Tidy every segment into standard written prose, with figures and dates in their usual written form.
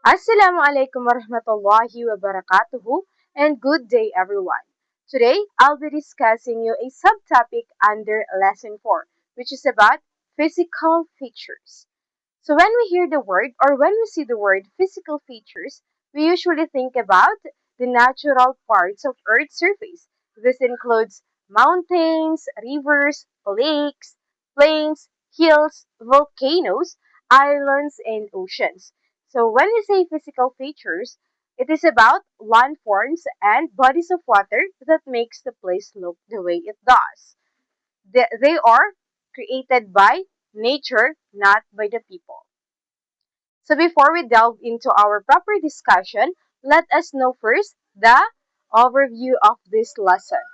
Assalamualaikum warahmatullahi wabarakatuh and good day everyone. Today I'll be discussing you a subtopic under lesson 4 which is about physical features. So when we hear the word or when we see the word physical features, we usually think about the natural parts of Earth's surface. This includes mountains, rivers, lakes, plains, hills, volcanoes, islands, and oceans. So when we say physical features, it is about landforms and bodies of water that makes the place look the way it does. They are created by nature, not by the people. So before we delve into our proper discussion, let us know first the overview of this lesson.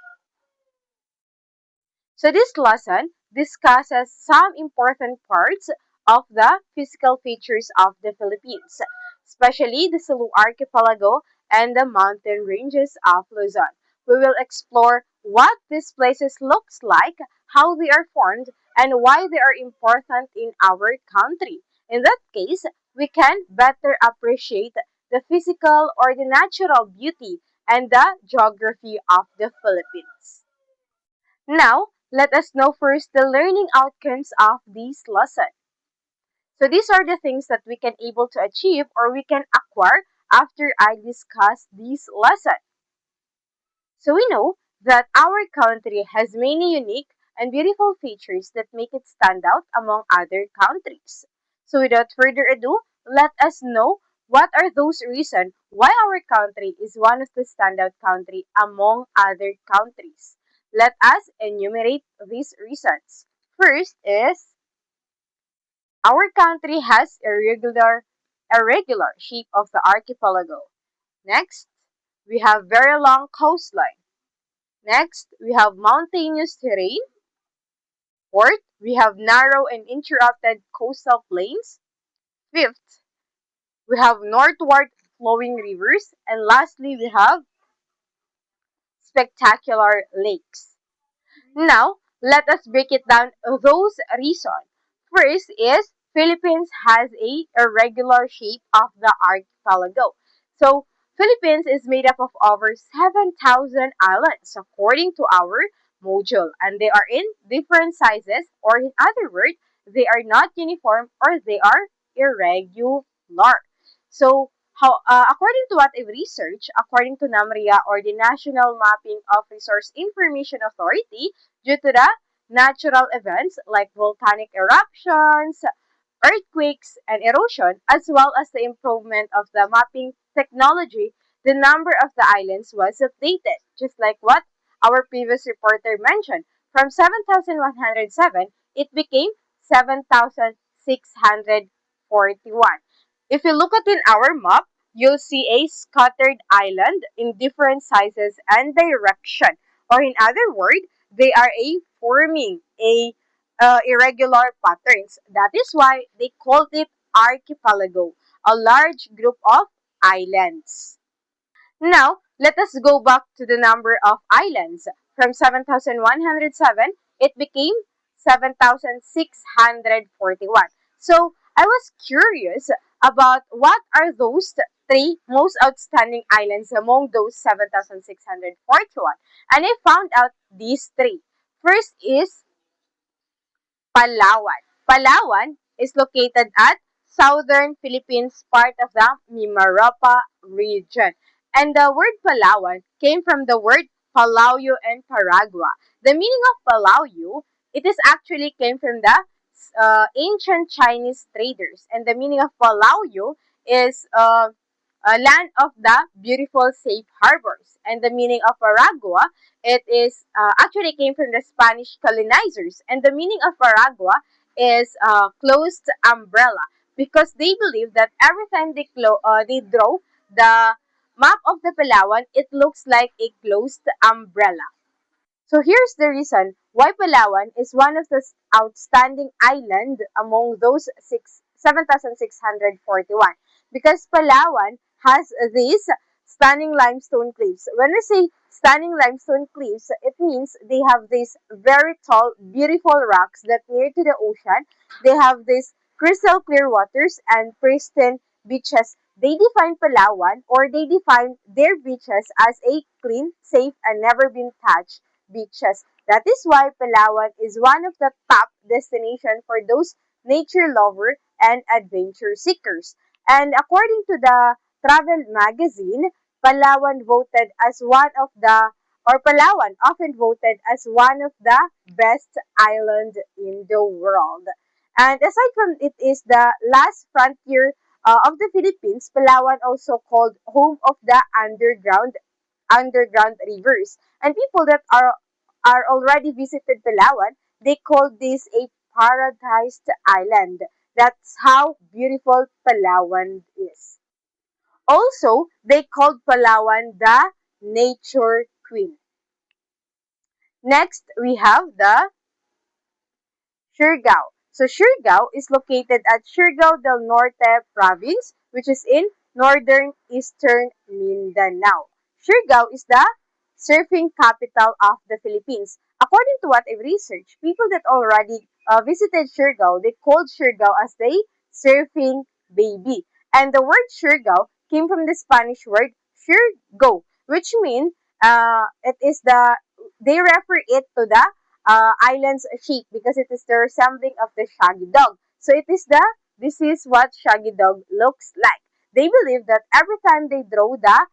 So this lesson discusses some important parts of the physical features of the Philippines, especially the Sulu Archipelago and the mountain ranges of Luzon. We will explore what these places looks like, how they are formed, and why they are important in our country. In that case, we can better appreciate the physical or the natural beauty and the geography of the Philippines. Now, let us know first the learning outcomes of this lesson. So these are the things that we can able to achieve or we can acquire after I discuss this lesson. So we know that our country has many unique and beautiful features that make it stand out among other countries. So without further ado, let us know what are those reasons why our country is one of the standout country among other countries. Let us enumerate these reasons. First is our country has a regular shape of the archipelago. Next, we have very long coastline. Next, we have mountainous terrain. Fourth, we have narrow and interrupted coastal plains. Fifth, we have northward flowing rivers. And lastly, we have spectacular lakes. Now, let us break it down those reasons. First is Philippines has a irregular shape of the archipelago. So, Philippines is made up of over 7,000 islands according to our module, and they are in different sizes, or in other words, they are not uniform or they are irregular. So, according to what I've researched, according to NAMRIA or the National Mapping of Resource Information Authority, due to the natural events like volcanic eruptions, earthquakes, and erosion, as well as the improvement of the mapping technology, the number of the islands was updated, just like what our previous reporter mentioned. From 7,107, it became 7,641. If you look at in our map, you'll see a scattered island in different sizes and direction. Or in other words, they are a forming a irregular patterns. That is why they called it archipelago, a large group of islands. Now, let us go back to the number of islands. From 7,107, it became 7,641. So, I was curious about what are those three most outstanding islands among those 7,641. And I found out these three. First is Palawan. Palawan is located at southern Philippines, part of the Mimaropa region. And the word Palawan came from the word Palayo and Paragua. The meaning of Palayo, it is actually came from the ancient Chinese traders. And the meaning of Palayo is land of the beautiful safe harbors. And the meaning of Paragua, it is actually came from the Spanish colonizers. And the meaning of Paragua is closed umbrella because they believe that every time they draw the map of the Palawan, it looks like a closed umbrella. So here's the reason why Palawan is one of the outstanding island among those 7,641. Because Palawan has these stunning limestone cliffs. When we say stunning limestone cliffs, it means they have these very tall, beautiful rocks that near to the ocean. They have these crystal clear waters and pristine beaches They define Palawan or they define their beaches as a clean, safe, and never been touched beaches. That is why Palawan is one of the top destinations for those nature lovers and adventure seekers. And according to the travel magazine, Palawan voted as one of the Palawan often voted as one of the best island in the world. And aside from it is the last frontier of the Philippines, Palawan also called home of the underground rivers. And people that are already visited Palawan, they call this a paradised island. That's how beautiful Palawan is. Also, they called Palawan the nature queen. Next, we have the Siargao. So Siargao is located at Siargao del Norte province, which is in northern eastern Mindanao. Siargao is the surfing capital of the Philippines. According to what I've researched, people that already visited Siargao, they called Siargao as the surfing baby. And the word Siargao came from the Spanish word Siargo, which means it is they refer it to the island's shape because it is the resembling of the shaggy dog. So this is what shaggy dog looks like. They believe that every time they draw the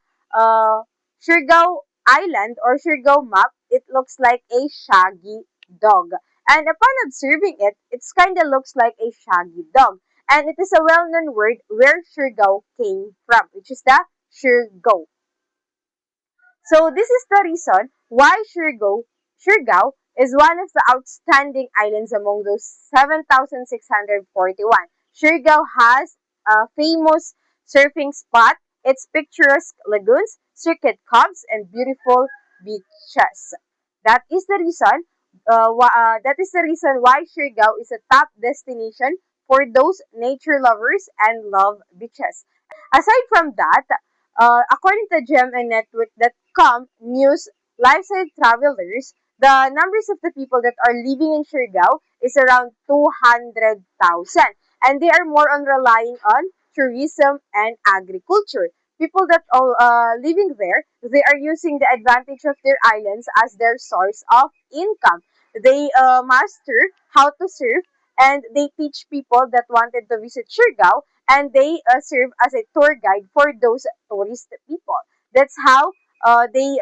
Siargao Island or Siargao map, it looks like a shaggy dog. And upon observing it, it's kind of looks like a shaggy dog. And it is a well-known word where Siargao came from, which is the Siargao. So this is the reason why Siargao is one of the outstanding islands among those 7,641. Siargao has a famous surfing spot, its picturesque lagoons, circuit coves, and beautiful beaches. That is the reason. That is the reason why Siargao is a top destination for those nature lovers and love beaches. Aside from that, according to GMANetwork.com news, lifestyle travelers, the numbers of the people that are living in Siargao is around 200,000. And they are more on relying on tourism and agriculture. People that are living there, they are using the advantage of their islands as their source of income. They master how to surf and they teach people that wanted to visit Siargao and they serve as a tour guide for those tourist people. That's how they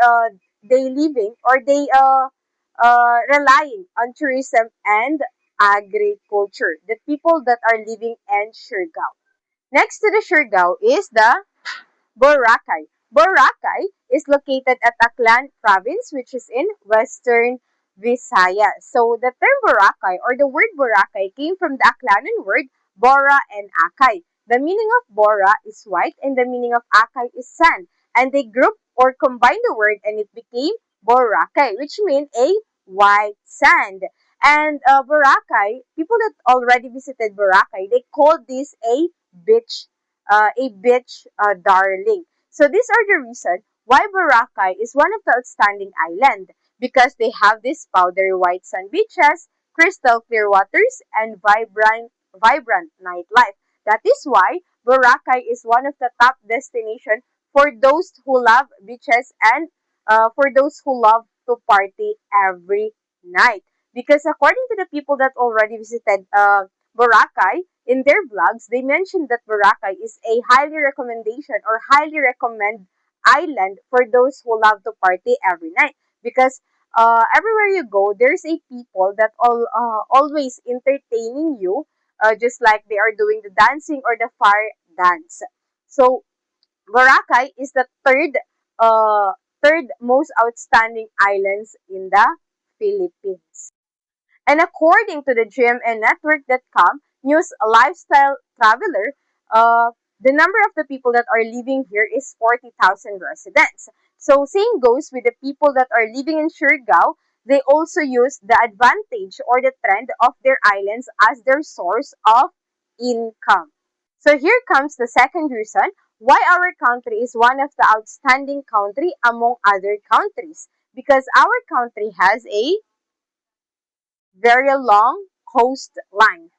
living or they relying on tourism and agriculture. The people that are living in Siargao. Next to the Siargao is the Boracay. Boracay is located at Aklan province, which is in western Visayas. So the term Boracay or the word Boracay came from the Aklanan word Bora and Akay. The meaning of Bora is white and the meaning of Akay is sand. And they grouped or combined the word and it became Boracay, which means a white sand. And Boracay, people that already visited Boracay, they call this beach a beach darling. So these are the reason why Boracay is one of the outstanding island because they have these powdery white sand beaches, crystal clear waters, and vibrant nightlife. That is why Boracay is one of the top destination for those who love beaches and for those who love to party every night. Because according to the people that already visited Boracay, in their vlogs, they mentioned that Boracay is a highly recommendation or highly recommend island for those who love to party every night. Because everywhere you go, there's a people that always entertaining you, just like they are doing the dancing or the fire dance. So Boracay is the third most outstanding islands in the Philippines. And according to the GMANetwork.com news lifestyle traveler, the number of the people that are living here is 40,000 residents. So same goes with the people that are living in Siargao. They also use the advantage or the trend of their islands as their source of income. So here comes the second reason why our country is one of the outstanding country among other countries. Because our country has a very long coastline.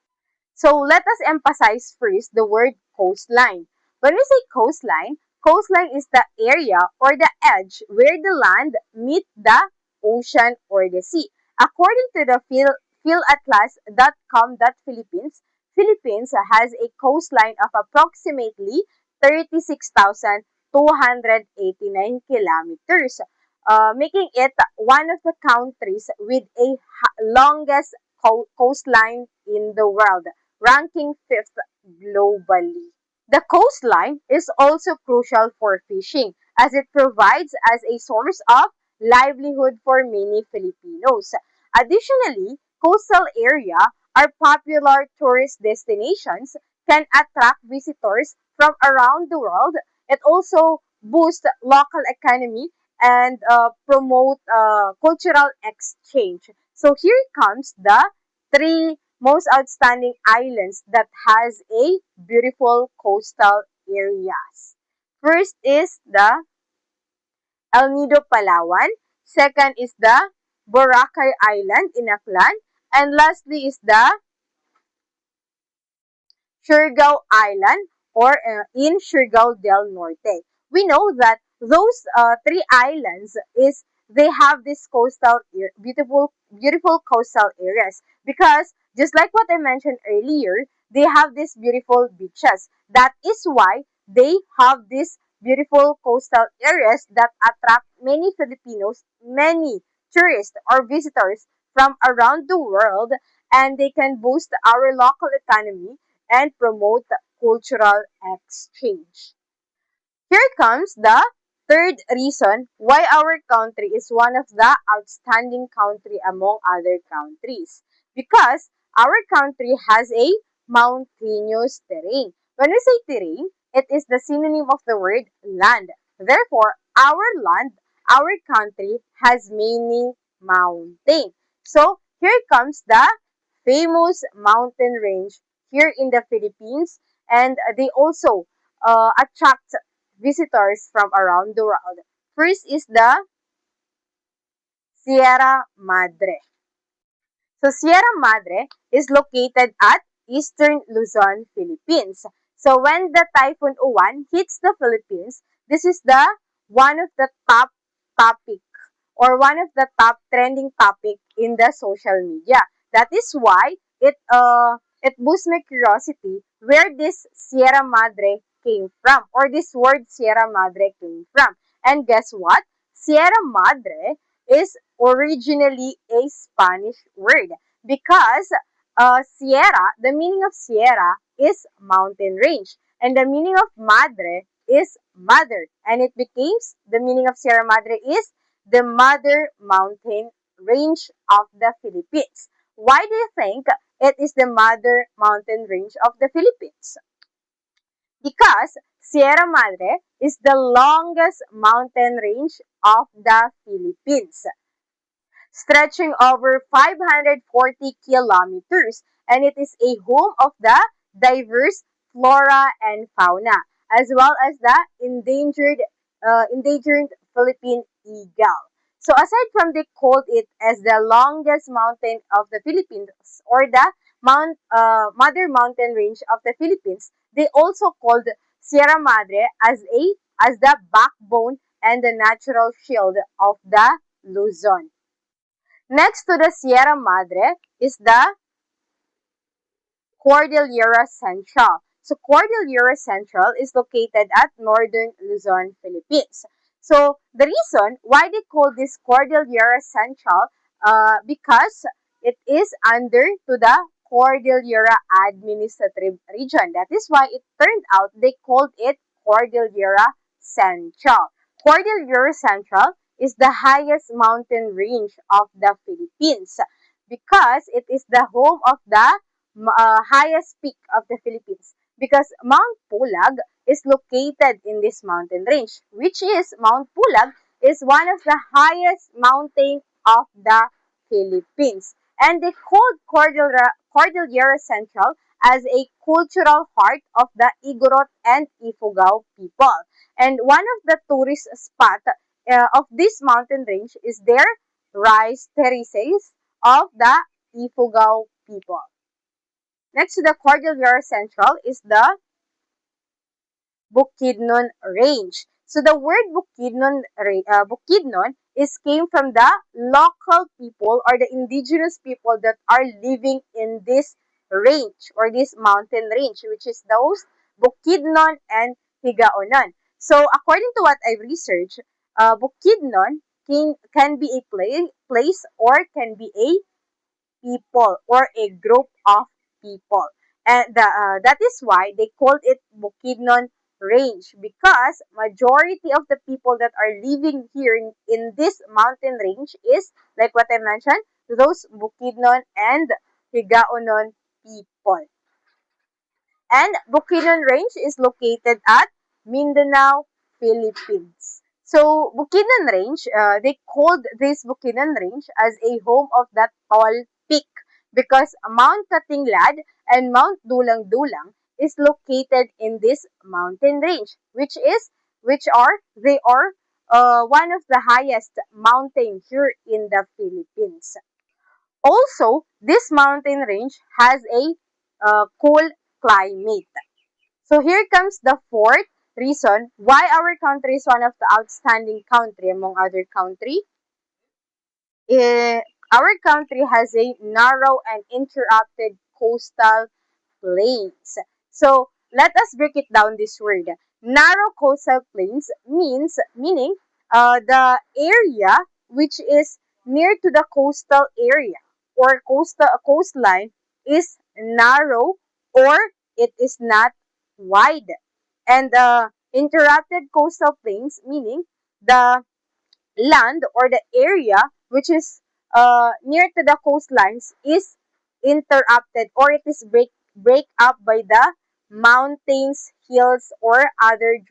So let us emphasize first the word coastline. When we say coastline is the area or the edge where the land meets the ocean or the sea. According to the philatlas.com.philippines, Philippines has a coastline of approximately 36,289 kilometers, making it one of the countries with a longest coastline in the world, ranking fifth globally. The coastline is also crucial for fishing as it provides as a source of livelihood for many Filipinos. Additionally, coastal area are popular tourist destinations, can attract visitors from around the world. It also boosts local economy and promote cultural exchange. So here comes the three most outstanding islands that has a beautiful coastal areas. First is the El Nido, Palawan. Second is the Boracay Island in Aklan. And lastly is the Surigao Island or in Surigao del Norte. We know that those three islands is they have this beautiful coastal areas because just like what I mentioned earlier, they have these beautiful beaches. That is why they have these beautiful coastal areas that attract many Filipinos, many tourists or visitors from around the world, and they can boost our local economy and promote cultural exchange. Here comes the third reason why our country is one of the outstanding country among other countries. Because our country has a mountainous terrain. When we say terrain, it is the synonym of the word land. Therefore, our country has many mountains. So, here comes the famous mountain range here in the Philippines, and they also attract visitors from around the world. First is the Sierra Madre. So Sierra Madre is located at eastern Luzon, Philippines. So when the Typhoon Uwan hits the Philippines, this is the one of the top topic or one of the top trending topic in the social media. That is why it boosts my curiosity where this Sierra Madre came from or this word Sierra Madre came from. And guess what? Sierra Madre is originally a Spanish word because the meaning of Sierra is mountain range, and the meaning of Madre is mother, and it becomes the meaning of Sierra Madre is the mother mountain range of the Philippines. Why do you think it is the mother mountain range of the Philippines? Because Sierra Madre is the longest mountain range of the Philippines, stretching over 540 kilometers, and it is a home of the diverse flora and fauna, as well as the endangered Philippine eagle. So aside from they called it as the longest mountain of the Philippines or the Mother Mountain Range of the Philippines, they also called Sierra Madre as the backbone and the natural shield of the Luzon. Next to the Sierra Madre is the Cordillera Central. So Cordillera Central is located at northern Luzon, Philippines. So the reason why they call this Cordillera Central, because it is under to the Cordillera Administrative Region. That is why it turned out they called it Cordillera Central. Cordillera Central is the highest mountain range of the Philippines because it is the home of the highest peak of the Philippines because Mount Pulag is located in this mountain range, which is Mount Pulag is one of the highest mountain of the Philippines. And they called Cordillera Central as a cultural heart of the Igorot and Ifugao people. And one of the tourist spot of this mountain range is their rice terraces of the Ifugao people. Next to the Cordillera Central is the Bukidnon Range. So the word Bukidnon is came from the local people or the indigenous people that are living in this range or this mountain range, which is those Bukidnon and Higaonon. So according to what I've researched, Bukidnon can be a place or can be a people or a group of people. And that is why they called it Bukidnon Range because majority of the people that are living here in this mountain range is, like what I mentioned, those Bukidnon and Higaonon people. And Bukidnon Range is located at Mindanao, Philippines. So, Bukidnon Range, they called this Bukidnon Range as a home of that tall peak because Mount Katinglad and Mount Dulang Dulang is located in this mountain range, they are one of the highest mountain here in the Philippines. Also, this mountain range has a cool climate. So here comes the fourth reason why our country is one of the outstanding country among other country. Eh, our country has a narrow and interrupted coastal plains. So let us break it down this word. Narrow coastal plains meaning the area which is near to the coastal area or coastline is narrow or it is not wide. And interrupted coastal plains meaning the land or the area which is near to the coastlines is interrupted or it is break up by the mountains, hills, or other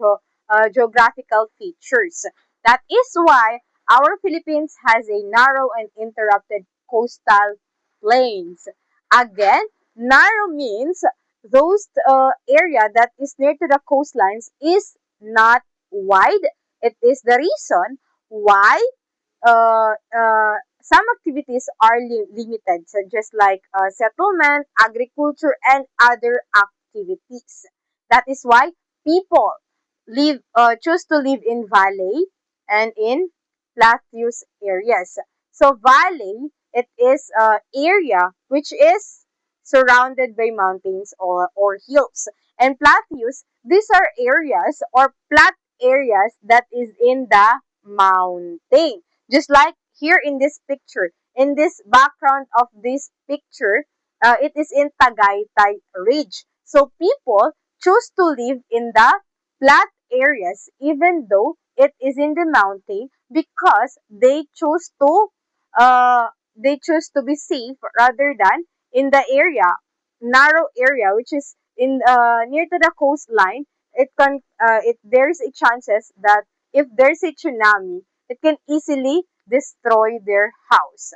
geographical features. That is why our Philippines has a narrow and interrupted coastal plains. Again, narrow means those area that is near to the coastlines is not wide. It is the reason why some activities are limited, so just like settlement, agriculture, and other activities. That is why people choose to live in valley and in plateaus areas. So valley, it is area which is surrounded by mountains or hills. And plateaus, these are areas or flat areas that is in the mountain. Just like here in this picture, in this background of this picture, it is in Tagaytay Ridge. So people choose to live in the flat areas even though it is in the mountain because they choose to be safe rather than in the narrow area which is in near to the coastline. It there's a chances that if there's a tsunami, it can easily destroy their house.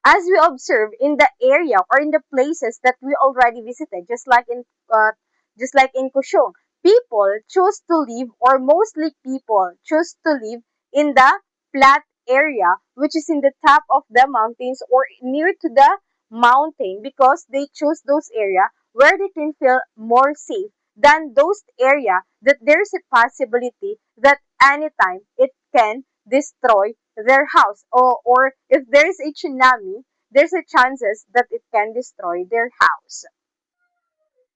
As we observe in the area or in the places that we already visited, uh, just like in Kushong, people choose to live, or mostly people choose to live in the flat area, which is in the top of the mountains or near to the mountain, because they choose those area where they can feel more safe than those area that there's a possibility that anytime it can destroy their house, or if there's a tsunami, there's a chances that it can destroy their house.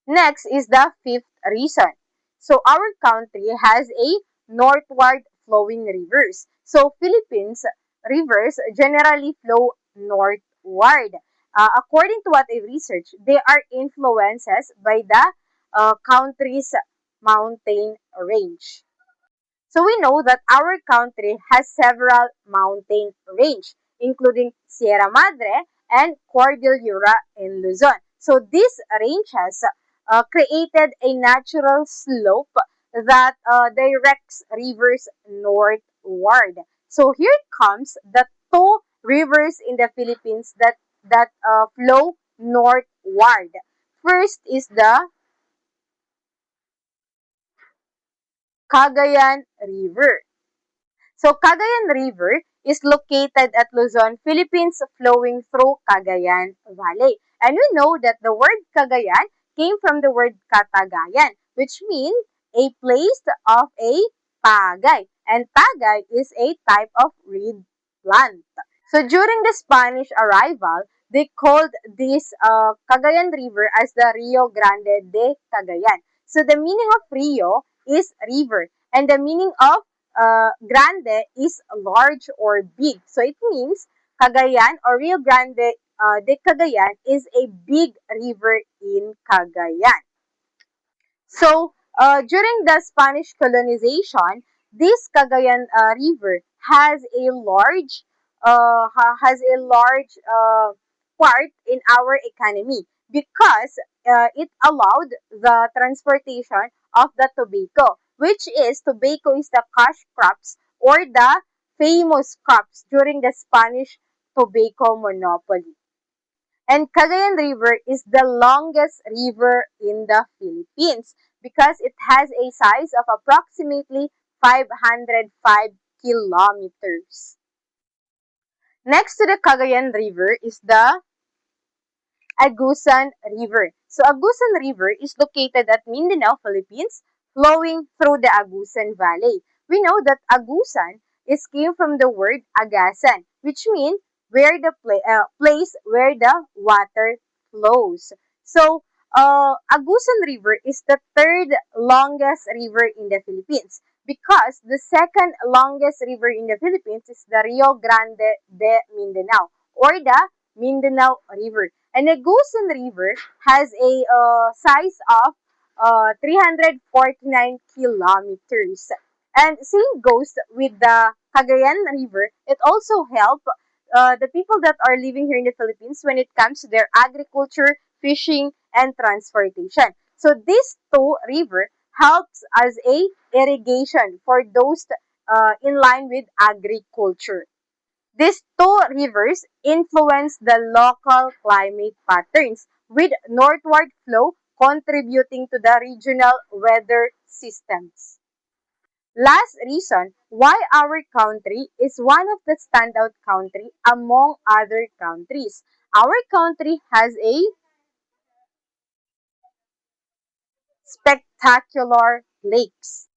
Next is the fifth reason. So our country has a northward flowing rivers. So Philippines rivers generally flow northward. According to what I researched, they are influences by the country's mountain range. So we know that our country has several mountain range, including Sierra Madre and Cordillera in Luzon. So these ranges created a natural slope that directs rivers northward. So here comes the two rivers in the Philippines that flow northward. First is the Cagayan River. So Cagayan River is located at Luzon, Philippines, flowing through Cagayan Valley. And we know that the word Cagayan came from the word Katagayan, which means a place of a pagay. And pagay is a type of reed plant. So during the Spanish arrival, they called this Cagayan River as the Rio Grande de Cagayan. So the meaning of Rio is river, and the meaning of Grande is large or big. So it means Cagayan or Rio Grande de Cagayan is a big river in Cagayan. So, during the Spanish colonization, this Cagayan River has a large part in our economy because it allowed the transportation of the tobacco, which is tobacco is the cash crops or the famous crops during the Spanish tobacco monopoly. And Cagayan River is the longest river in the Philippines because it has a size of approximately 505 kilometers. Next to the Cagayan River is the Agusan River. So Agusan River is located at Mindanao, Philippines, flowing through the Agusan Valley. We know that Agusan is came from the word agasan, which means where the place where the water flows. So Agusan River is the third longest river in the Philippines because the second longest river in the Philippines is the Rio Grande de Mindanao or the Mindanao River. And the Agusan River has a size of 349 kilometers. And same goes with the Cagayan River. It also helps the people that are living here in the Philippines when it comes to their agriculture, fishing, and transportation. So these two river helps as a irrigation for those in line with agriculture. These two rivers influence the local climate patterns, with northward flow contributing to the regional weather systems. Last reason why our country is one of the standout country among other countries. Our country has a spectacular lakes.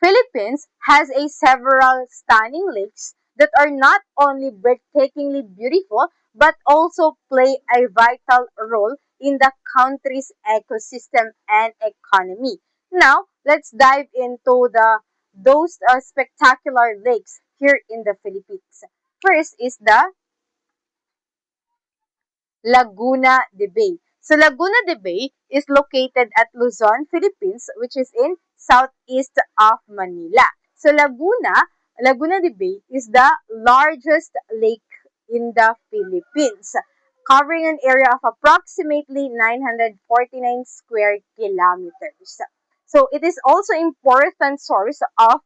Philippines has a several stunning lakes that are not only breathtakingly beautiful but also play a vital role in the country's ecosystem and economy. Now, let's dive into the those spectacular lakes here in the Philippines. First is the Laguna de Bay. So Laguna de Bay is located at Luzon, Philippines, which is in southeast of Manila. So Laguna de Bay is the largest lake in the Philippines, covering an area of approximately 949 square kilometers. So it is also important source of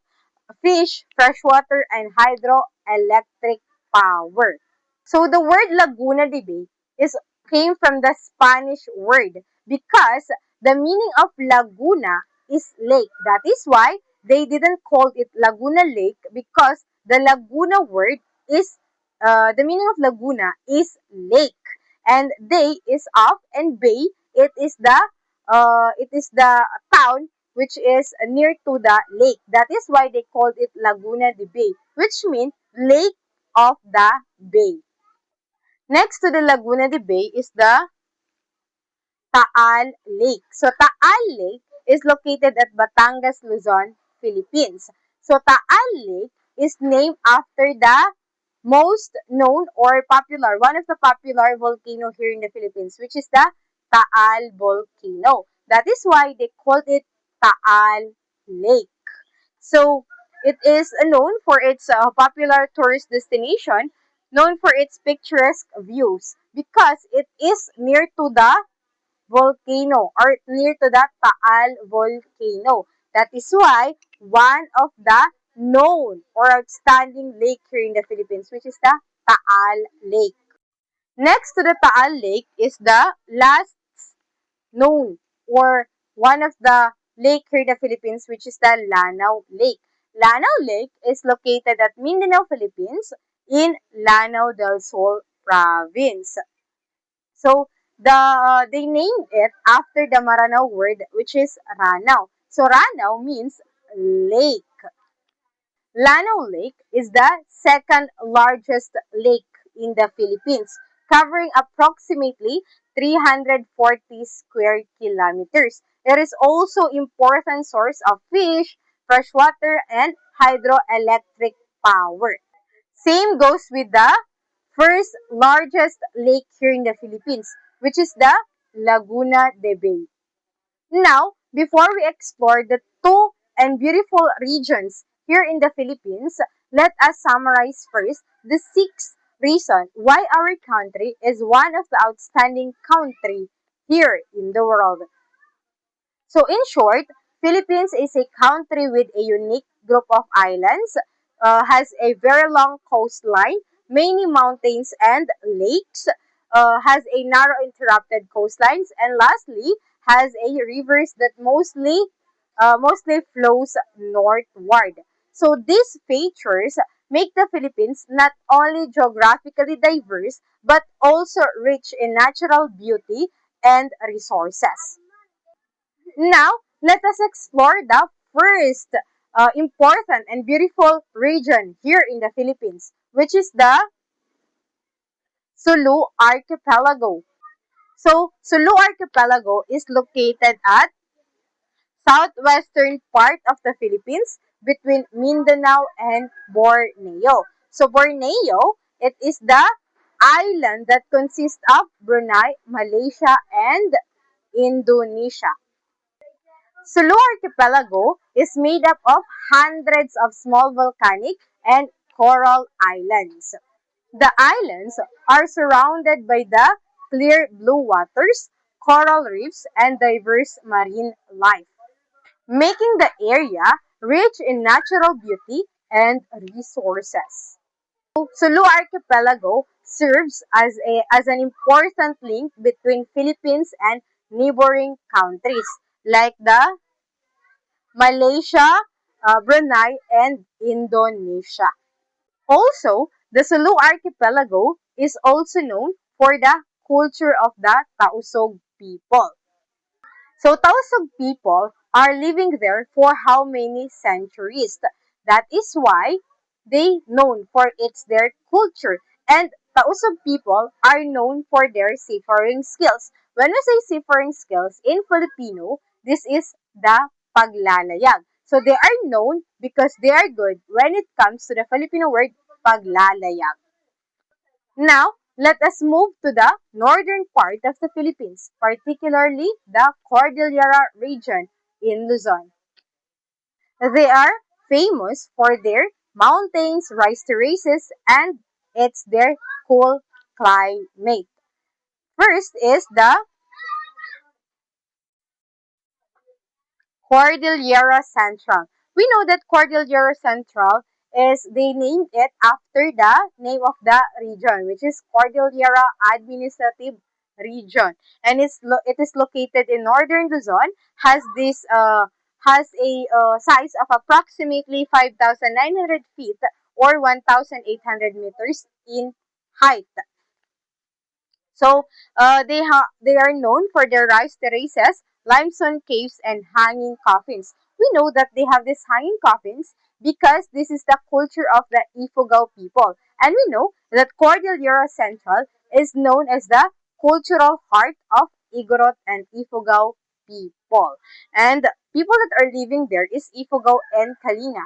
fish, freshwater, and hydroelectric power. So the word Laguna de Bay is came from the Spanish word because the meaning of Laguna is lake. That is why they didn't call it Laguna Lake because the Laguna word is the meaning of Laguna is lake, and day is of, and bay it is the town which is near to the lake. That is why they called it Laguna de Bay, which means lake of the bay. Next to the Laguna de Bay is the Taal Lake. So Taal Lake is located at Batangas, Luzon, Philippines. So Taal Lake is named after the most known or popular, one of the popular volcano here in the Philippines, which is the Taal volcano. That is why they called it Taal Lake. So it is known for its popular tourist destination, known for its picturesque views because it is near to the volcano or near to the Taal volcano. That is why one of the known or outstanding lake here in the Philippines, which is the Taal Lake. Next to the Taal Lake is the last known or one of the lake here in the Philippines, which is the Lanao Lake. Lanao Lake is located at Mindanao, Philippines in Lanao del Sol province. So they named it after the Maranao word, which is Ranao. So Ranao means lake. Lanao Lake is the second largest lake in the Philippines, covering approximately 340 square kilometers. It is also important source of fish, freshwater, and hydroelectric power. Same goes with the first largest lake here in the Philippines, which is the Laguna de Bay. Now, before we explore the two and beautiful regions here in the Philippines, let us summarize first the sixth reason why our country is one of the outstanding country here in the world. So in short, Philippines is a country with a unique group of islands, has a very long coastline, many mountains and lakes, has a narrow interrupted coastlines, and lastly, has a rivers that mostly flows northward. So these features make the Philippines not only geographically diverse but also rich in natural beauty and resources. Now, let us explore the first important and beautiful region here in the Philippines, which is the Sulu Archipelago. So, Sulu Archipelago is located at southwestern part of the Philippines between Mindanao and Borneo. So, Borneo, it is the island that consists of Brunei, Malaysia, and Indonesia. Sulu Archipelago is made up of hundreds of small volcanic and coral islands. The islands are surrounded by the clear blue waters, coral reefs, and diverse marine life, making the area rich in natural beauty and resources. Sulu Archipelago serves as an important link between Philippines and neighboring countries like the Malaysia, Brunei, and Indonesia. Also, the Sulu Archipelago is also known for the culture of the Tausug people. So Tausug people are living there for how many centuries? That is why they known for its their culture. And Tausug people are known for their seafaring skills. When we say seafaring skills in Filipino, this is the paglalayag. So they are known because they are good when it comes to the Filipino word paglalayag. Now, let us move to the northern part of the Philippines, particularly the Cordillera region in Luzon. They are famous for their mountains, rice terraces, and it's their cool climate. First is the Cordillera Central. We know that Cordillera Central is they named it after the name of the region, which is Cordillera Administrative Region, and it is located in northern Luzon. Has a size of approximately 5,900 feet or 1,800 meters in height. So they are known for their rice terraces, limestone caves, and hanging coffins. We know that they have these hanging coffins because this is the culture of the Ifugao people. And we know that Cordillera Central is known as the cultural heart of Igorot and Ifugao people. And people that are living there is Ifugao and Kalina,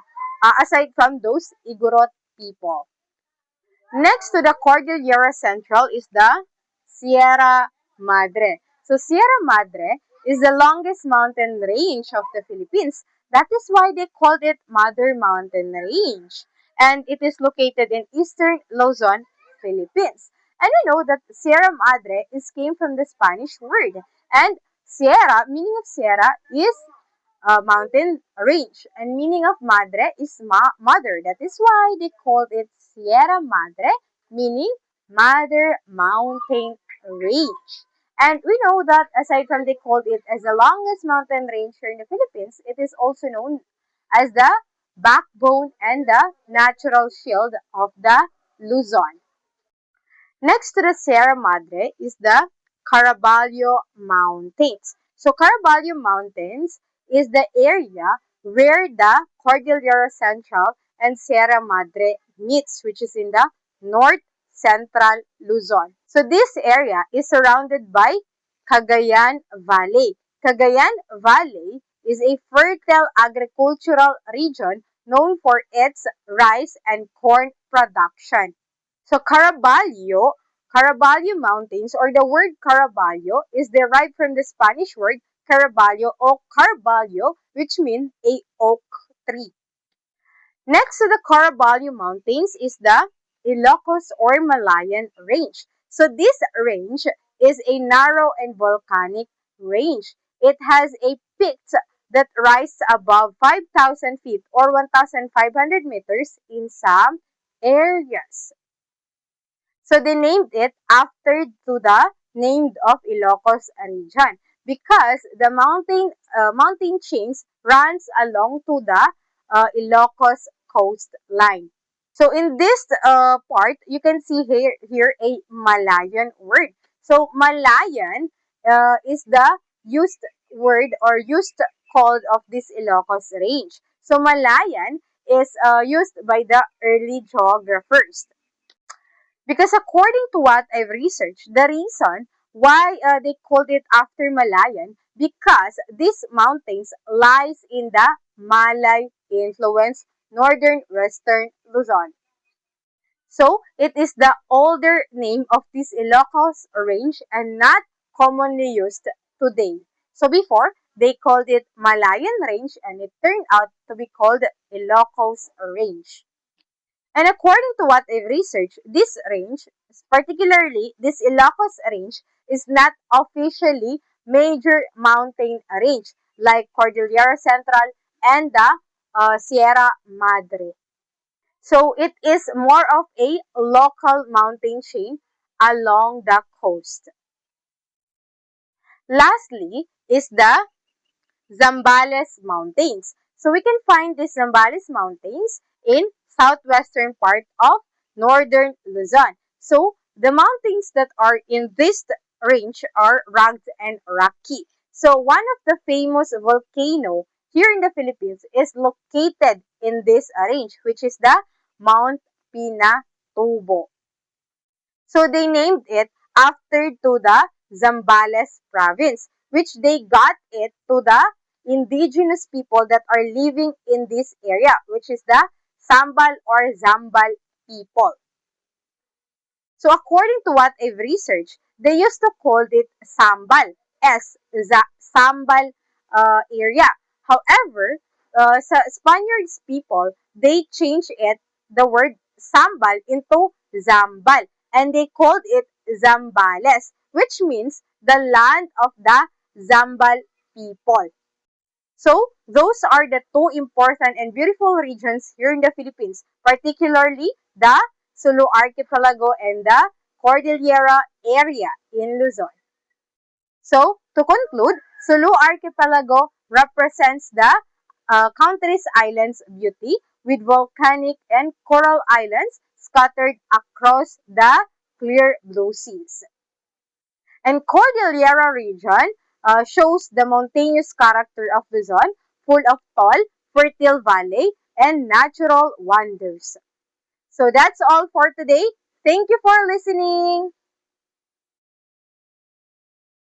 aside from those Igorot people. Next to the Cordillera Central is the Sierra Madre. So Sierra Madre is the longest mountain range of the Philippines. That is why they called it Mother Mountain Range. And it is located in eastern Luzon, Philippines. And we know that Sierra Madre is came from the Spanish word. And Sierra, meaning of Sierra, is mountain range. And meaning of madre is mother. That is why they called it Sierra Madre, meaning mother mountain range. And we know that aside from they called it as the longest mountain range here in the Philippines, it is also known as the backbone and the natural shield of the Luzon. Next to the Sierra Madre is the Caraballo Mountains. So Caraballo Mountains is the area where the Cordillera Central and Sierra Madre meets, which is in the north central Luzon. So this area is surrounded by Cagayan Valley. Cagayan Valley is a fertile agricultural region known for its rice and corn production. So Caraballo Mountains, or the word Caraballo, is derived from the Spanish word Caraballo or Carballo, which means a oak tree. Next to the Caraballo Mountains is the Ilocos or Malayan Range. So this range is a narrow and volcanic range. It has a peaks that rise above 5,000 feet or 1,500 meters in some areas. So they named it after to the named of Ilocos region because the mountain chains runs along to the Ilocos coastline. So in this part, you can see here a Malayan word. So Malayan is the used word or used called of this Ilocos range. So Malayan is used by the early geographers. Because according to what I've researched, the reason why they called it after Malayan, because these mountains lies in the Malay influence northern western Luzon. So it is the older name of this Ilocos range and not commonly used today. So before, they called it Malayan range and it turned out to be called Ilocos range. And according to what I've researched, this range, particularly this Ilocos range, is not officially major mountain range like Cordillera Central and the Sierra Madre. So it is more of a local mountain chain along the coast. Lastly is the Zambales Mountains. So we can find the Zambales Mountains in southwestern part of northern Luzon. So the mountains that are in this range are rugged and rocky. So one of the famous volcano here in the Philippines is located in this range, which is the Mount Pinatubo. So they named it after to the Zambales province, which they got it to the indigenous people that are living in this area, which is the Sambal or Zambal people. So according to what I've researched, they used to call it Sambal as Sambal area. However, sa Spaniards people, they changed it, the word Sambal into Zambal, and they called it Zambales, which means the land of the Zambal people. So, those are the two important and beautiful regions here in the Philippines, particularly the Sulu Archipelago and the Cordillera area in Luzon. So, to conclude, Sulu Archipelago represents the country's islands beauty with volcanic and coral islands scattered across the clear blue seas. And Cordillera region shows the mountainous character of Luzon, full of tall, fertile valley and natural wonders. So that's all for today. Thank you for listening.